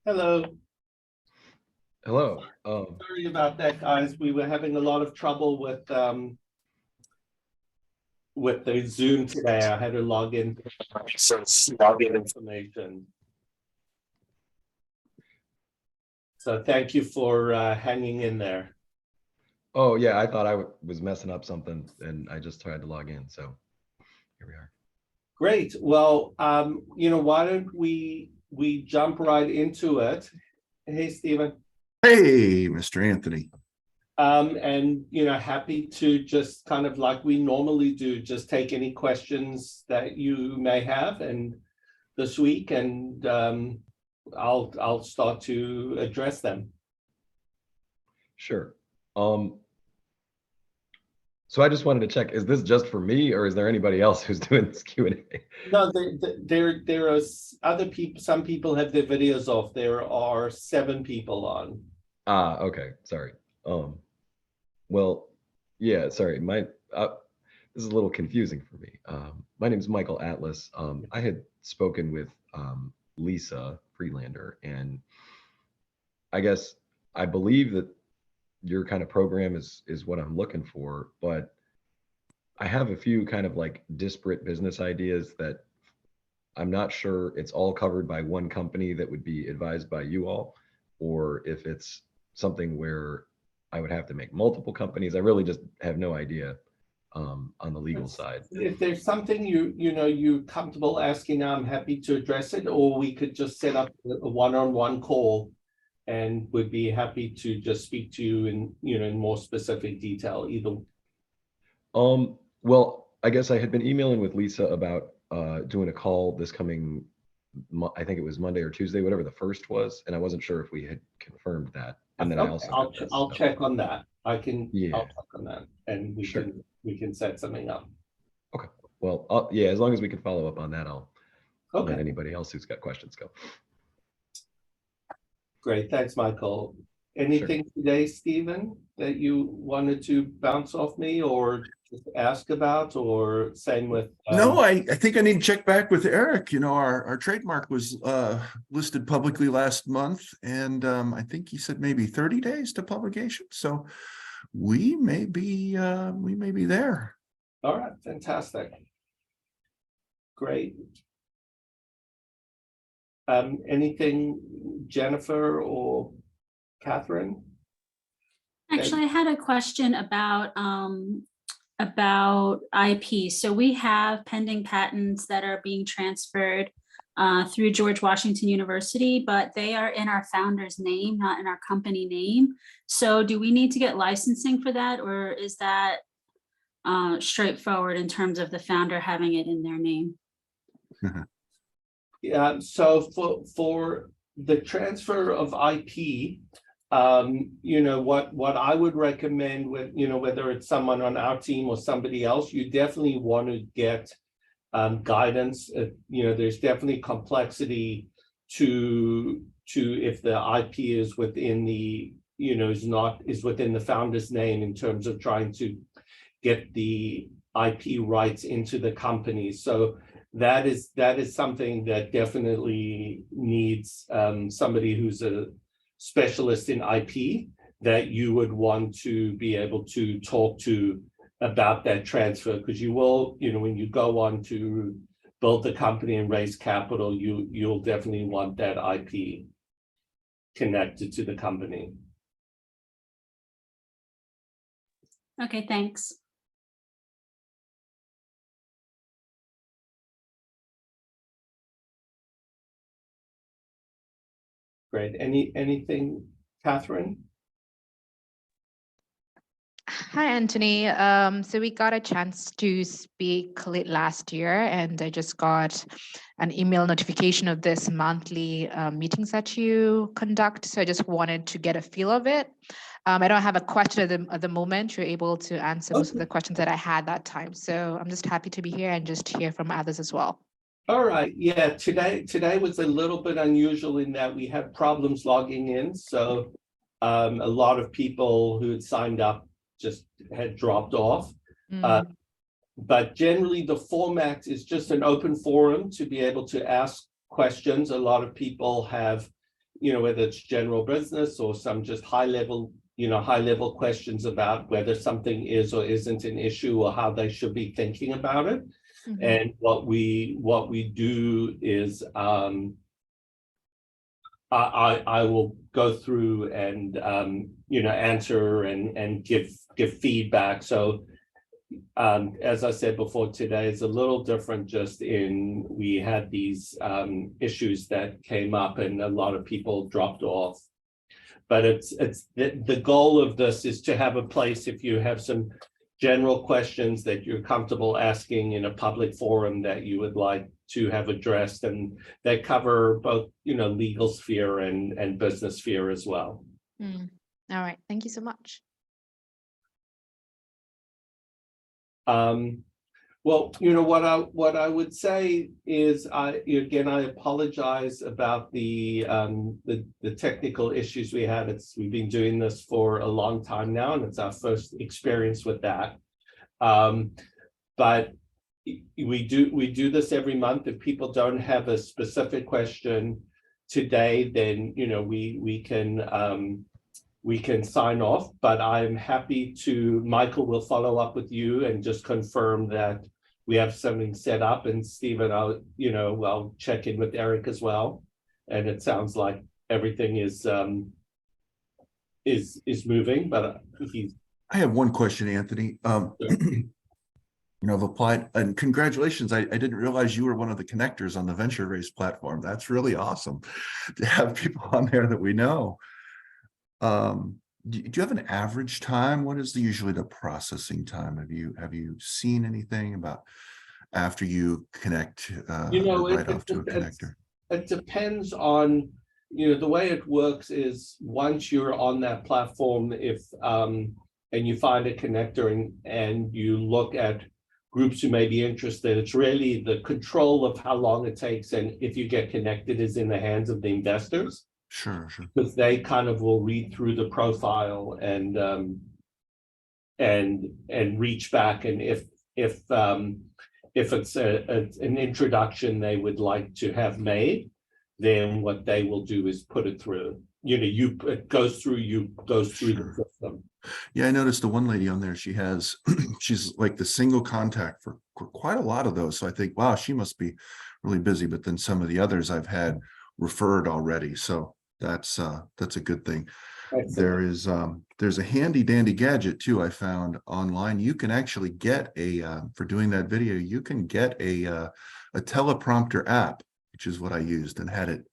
Hello. Hello. Sorry about that, guys. We were having a lot of trouble with the Zoom today. I had to log in some login information. So thank you for hanging in there. Oh yeah, I thought I was messing up something, and I just tried to log in. So here we are. Great. Well, why don't we jump right into it? Hey, Stephen. Hey, Mr. Anthony. And happy to just kind of like we normally do, just take any questions that you may have and this week, and I'll start to address them. Sure. So I just wanted to check, is this just for me, or is there anybody else who's doing this Q&A? No, there are other people. Some people have their videos off. There are 7 people on. Ah, okay. Sorry. Well, yeah, sorry. This is a little confusing for me. My name is Michael Atlas. I had spoken with Lisa Friedlander, and I guess I believe that your kind of program is what I'm looking for, but I have a few kind of like disparate business ideas that I'm not sure it's all covered by one company that would be advised by you all, or if it's something where I would have to make multiple companies. I really just have no idea on the legal side. If there's something you're comfortable asking, I'm happy to address it, or we could just set up a one-on-one call, and would be happy to just speak to you in more specific detail either. Well, I guess I had been emailing with Lisa about doing a call this coming, I think it was Monday or Tuesday, whatever the first was, and I wasn't sure if we had confirmed that. And then I'll check on that. I'll Yeah. check on that, and Sure. we can set something up. Okay. Well, yeah, as long as we can follow up on that, I'll Okay. let anybody else who's got questions go. Great, thanks, Michael. Anything today, Stephen, that you wanted to bounce off me or just ask about, or same with? No, I think I need to check back with Eric. Our trademark was listed publicly last month, and I think he said maybe 30 days to publication. So we may be there. All right, fantastic. Great. Anything, Jennifer or Catherine? Actually, I had a question about IP. So we have pending patents that are being transferred through George Washington University, but they are in our founder's name, not in our company name. So do we need to get licensing for that, or is that straightforward in terms of the founder having it in their name? Yeah, so for the transfer of IP, what I would recommend with, whether it's someone on our team or somebody else, you definitely want to get guidance. There's definitely complexity to if the IP is within the, is within the founder's name in terms of trying to get the IP rights into the company. So that is something that definitely needs somebody who's a specialist in IP that you would want to be able to talk to about that transfer, because you will, when you go on to build the company and raise capital, you'll definitely want that IP connected to the company. Okay, thanks. Great. Anything, Catherine? Hi, Anthony. So we got a chance to speak late last year, and I just got an email notification of this monthly meetings that you conduct. So I just wanted to get a feel of it. I don't have a question at the moment. You're able to answer most of the questions that I had that time. So I'm just happy to be here and just hear from others as well. All right. Yeah, today was a little bit unusual in that we had problems logging in. So a lot of people who had signed up just had dropped off. But generally the format is just an open forum to be able to ask questions. A lot of people have whether it's general business or some just high level questions about whether something is or isn't an issue or how they should be thinking about it. Mhm. And what we do is I will go through and answer and give feedback. So as I said before, today is a little different just in we had these issues that came up and a lot of people dropped off. But it's the goal of this is to have a place if you have some general questions that you're comfortable asking in a public forum that you would like to have addressed, and they cover both legal sphere and business sphere as well. Mm. All right, thank you so much. Well, what I would say is I apologize about the technical issues we had. We've been doing this for a long time now, and it's our first experience with that. But we do this every month. If people don't have a specific question today, then we can sign off, but I'm happy to, Michael will follow up with you and just confirm that we have something set up, and Stephen, I'll check in with Eric as well. And it sounds like everything is moving, but I have one question, Anthony. I've applied, and congratulations. I didn't realize you were one of the connectors on the Venture Race platform. That's really awesome to have people on there that we know. Do you have an average time? What is usually the processing time? Have you seen anything about after you connect right off to a connector? It depends on the way it works is once you're on that platform, if and you find a connector and you look at groups who may be interested, it's really the control of how long it takes and if you get connected is in the hands of the investors. Sure. Because they kind of will read through the profile and reach back, and if it's an introduction they would like to have made, then what they will do is put it through. It goes through the system. Yeah, I noticed the one lady on there. She's like the single contact for quite a lot of those. So I think, wow, she must be really busy. But then some of the others I've had referred already. So that's a good thing. There's a handy dandy gadget too I found online. You can actually get for doing that video, you can get a teleprompter app, which is what I used and had it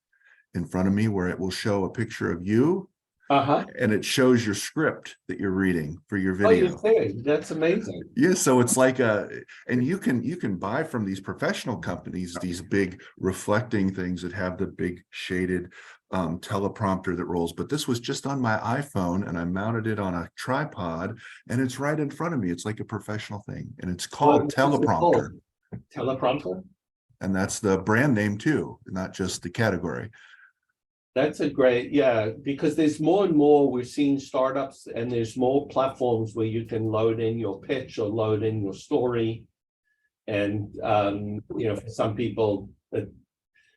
in front of me, where it will show a picture of you and it shows your script that you're reading for your video. Oh, you're kidding. That's amazing. Yeah, so it's like and you can buy from these professional companies these big reflecting things that have the big shaded teleprompter that rolls, but this was just on my iPhone and I mounted it on a tripod and it's right in front of me. It's like a professional thing, and it's called teleprompter. Teleprompter? And that's the brand name too, not just the category. That's a great, yeah, because there's more and more, we're seeing startups and there's more platforms where you can load in your pitch or load in your story. And, for some people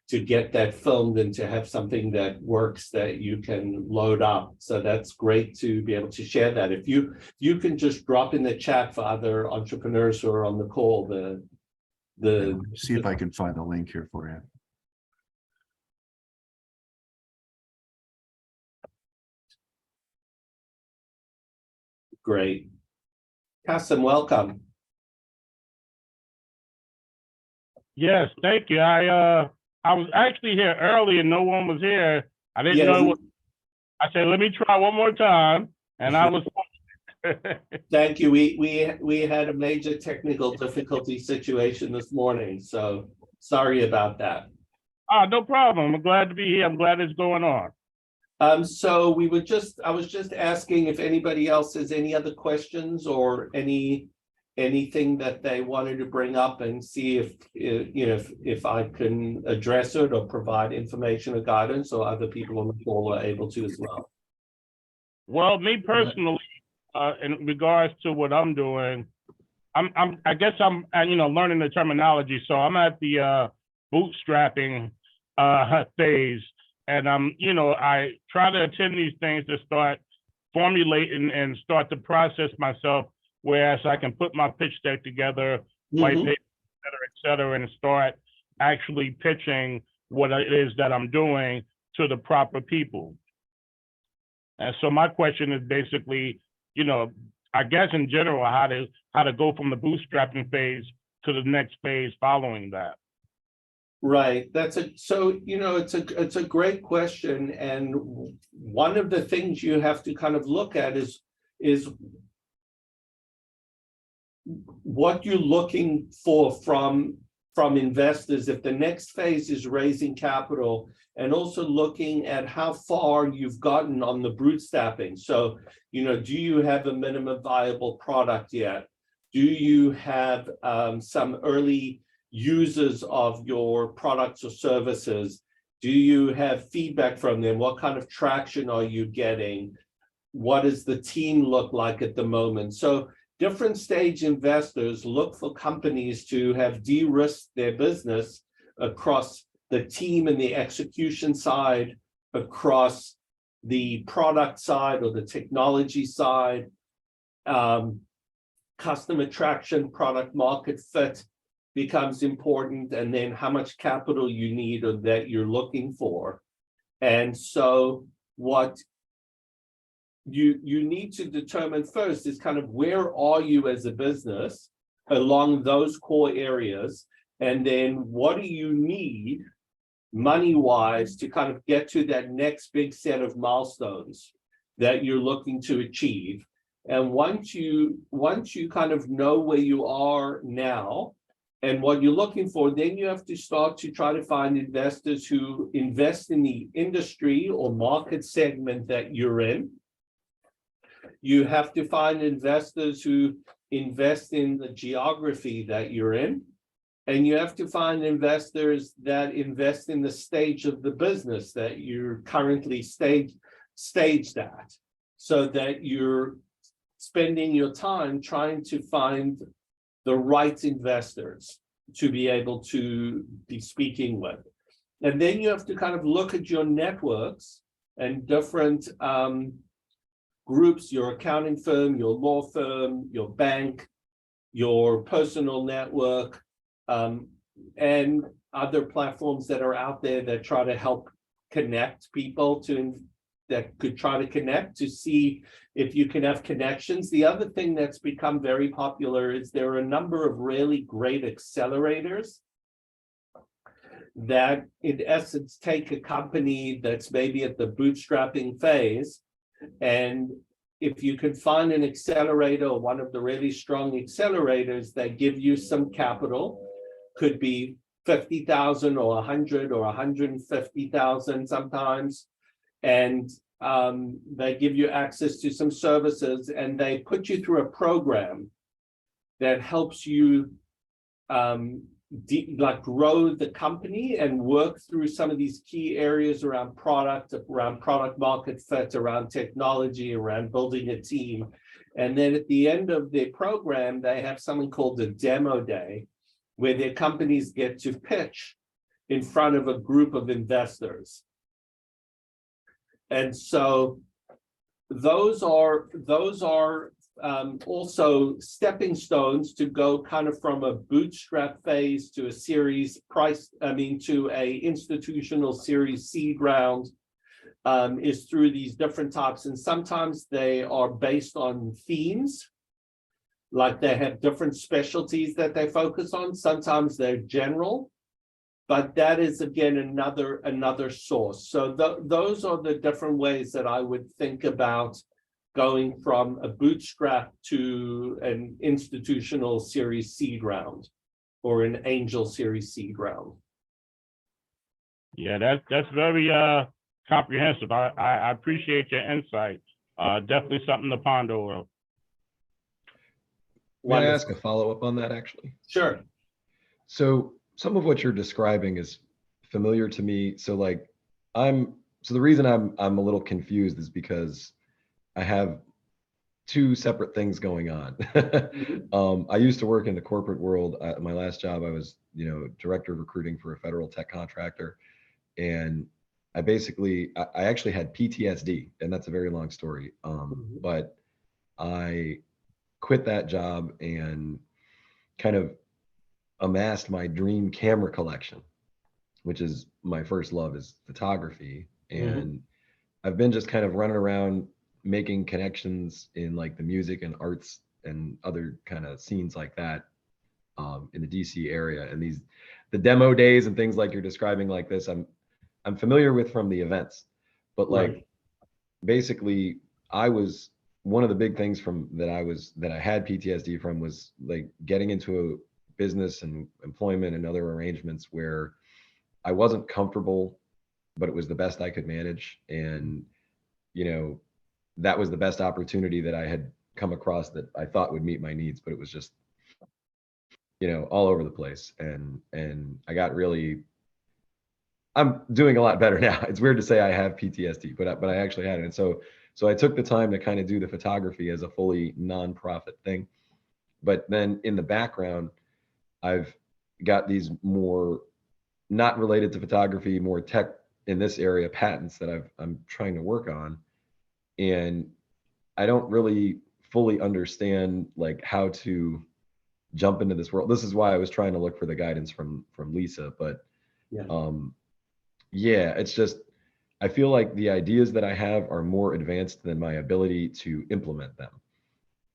to get that filmed and to have something that works that you can load up. So that's great to be able to share that. If you can just drop in the chat for other entrepreneurs who are on the call, See if I can find the link here for you. Great. Kasim, welcome. Yes, thank you. I was actually here early and no one was here. I didn't know. I said, let me try one more time, and I was. Thank you. We had a major technical difficulty situation this morning, so sorry about that. No problem. I'm glad to be here. I'm glad it's going on. So I was just asking if anybody else has any other questions or anything that they wanted to bring up, and see if I can address it or provide information or guidance, or other people on the call are able to as well. Well, me personally, in regards to what I'm doing, I guess I'm learning the terminology. So I'm at the bootstrapping phase. And I try to attend these things to start formulating and start to process myself, whereas I can put my pitch deck together, white Mhm. paper, et cetera, and start actually pitching what it is that I'm doing to the proper people. And so my question is basically, I guess in general, how to go from the bootstrapping phase to the next phase following that. Right, it's a great question, and one of the things you have to kind of look at is what you're looking for from investors if the next phase is raising capital, and also looking at how far you've gotten on the bootstrapping. So, do you have a minimum viable product yet? Do you have some early users of your products or services? Do you have feedback from them? What kind of traction are you getting? What does the team look like at the moment? So different stage investors look for companies to have de-risked their business across the team and the execution side, across the product side or the technology side, customer attraction, product market fit becomes important, and then how much capital you need or that you're looking for. And so what you need to determine first is kind of where are you as a business along those core areas, and then what do you need money-wise to kind of get to that next big set of milestones that you're looking to achieve. And once you kind of know where you are now and what you're looking for, then you have to start to try to find investors who invest in the industry or market segment that you're in. You have to find investors who invest in the geography that you're in. And you have to find investors that invest in the stage of the business that you're currently staged at, so that you're spending your time trying to find the right investors to be able to be speaking with. And then you have to kind of look at your networks and different groups, your accounting firm, your law firm, your bank, your personal network, and other platforms that are out there that try to help connect people that could try to connect to see if you can have connections. The other thing that's become very popular is there are a number of really great accelerators that in essence take a company that's maybe at the bootstrapping phase, and if you can find an accelerator or one of the really strong accelerators that give you some capital, could be 50,000 or 100 or 150,000 sometimes, and they give you access to some services, and they put you through a program that helps you grow the company and work through some of these key areas around product market fit, around technology, around building a team. And then at the end of their program, they have something called a demo day, where their companies get to pitch in front of a group of investors. And so those are also stepping stones to go kind of from a bootstrap phase to to a institutional series seed round, is through these different types. And sometimes they are based on themes, like they have different specialties that they focus on. Sometimes they're general, but that is again another source. So those are the different ways that I would think about going from a bootstrap to an institutional series seed round or an angel series seed round. Yeah, that's very comprehensive. I appreciate your insight. Definitely something to ponder over. May I ask a follow-up on that, actually? Sure. So some of what you're describing is familiar to me. So the reason I'm a little confused is because I have two separate things going on. I used to work in the corporate world. My last job, I was, director of recruiting for a federal tech contractor. And I actually had PTSD, and that's a very long story. But I quit that job and kind of amassed my dream camera collection, which is my first love, is photography. And I've been just kind of running around making connections in like the music and arts and other kind of scenes like that in the DC area. And the demo days and things like you're describing like this, I'm familiar with from the events. But like basically one of the big things that I had PTSD from was like getting into a business and employment and other arrangements where I wasn't comfortable, but it was the best I could manage. And, that was the best opportunity that I had come across that I thought would meet my needs, but it was just, all over the place. And I got I'm doing a lot better now. It's weird to say I have PTSD, but I actually had it. And so I took the time to kind of do the photography as a fully nonprofit thing. But then in the background, I've got these more not related to photography, more tech in this area, patents that I'm trying to work on. And I don't really fully understand like how to jump into this world. This is why I was trying to look for the guidance from Lisa. But it's just, I feel like the ideas that I have are more advanced than my ability to implement them,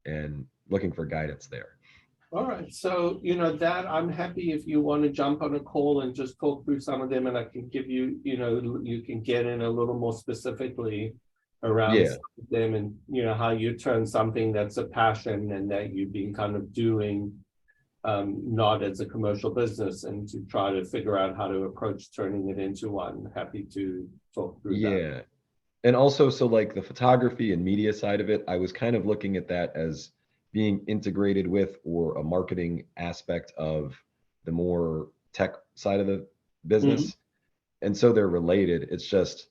and looking for guidance there. All right, so that I'm happy if you want to jump on a call and just talk through some of them, and I can give you, you can get in a little more specifically around some of them, and how you turn something that's a passion and that you've been kind of doing not as a commercial business, and to try to figure out how to approach turning it into one. Happy to talk through that. And also, so like the photography and media side of it, I was kind of looking at that as being integrated with, or a marketing aspect of the more tech side of the business. And so they're related. It's just,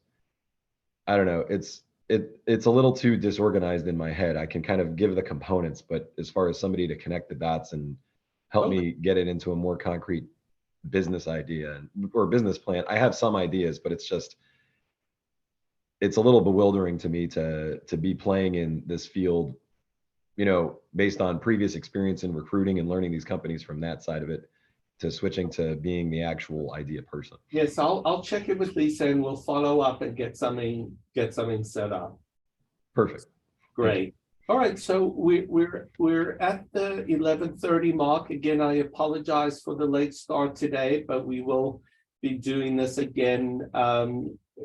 I don't know, it's a little too disorganized in my head. I can kind of give the components, but as far as somebody to connect the dots and help me get it into a more concrete business idea or business plan, I have some ideas, but it's a little bewildering to me to be playing in this field, based on previous experience in recruiting and learning these companies from that side of it, to switching to being the actual idea person. Yes, I'll check in with Lisa and we'll follow up and get something set up. Perfect. Great. All right, so we're at the 11:30 mark. Again, I apologize for the late start today, but we will be doing this again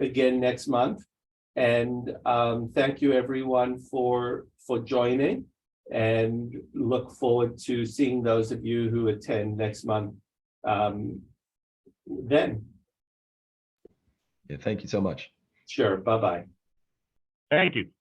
next month. And thank you everyone for joining, and look forward to seeing those of you who attend next month then. Thank you so much. Sure, bye-bye. Thank you.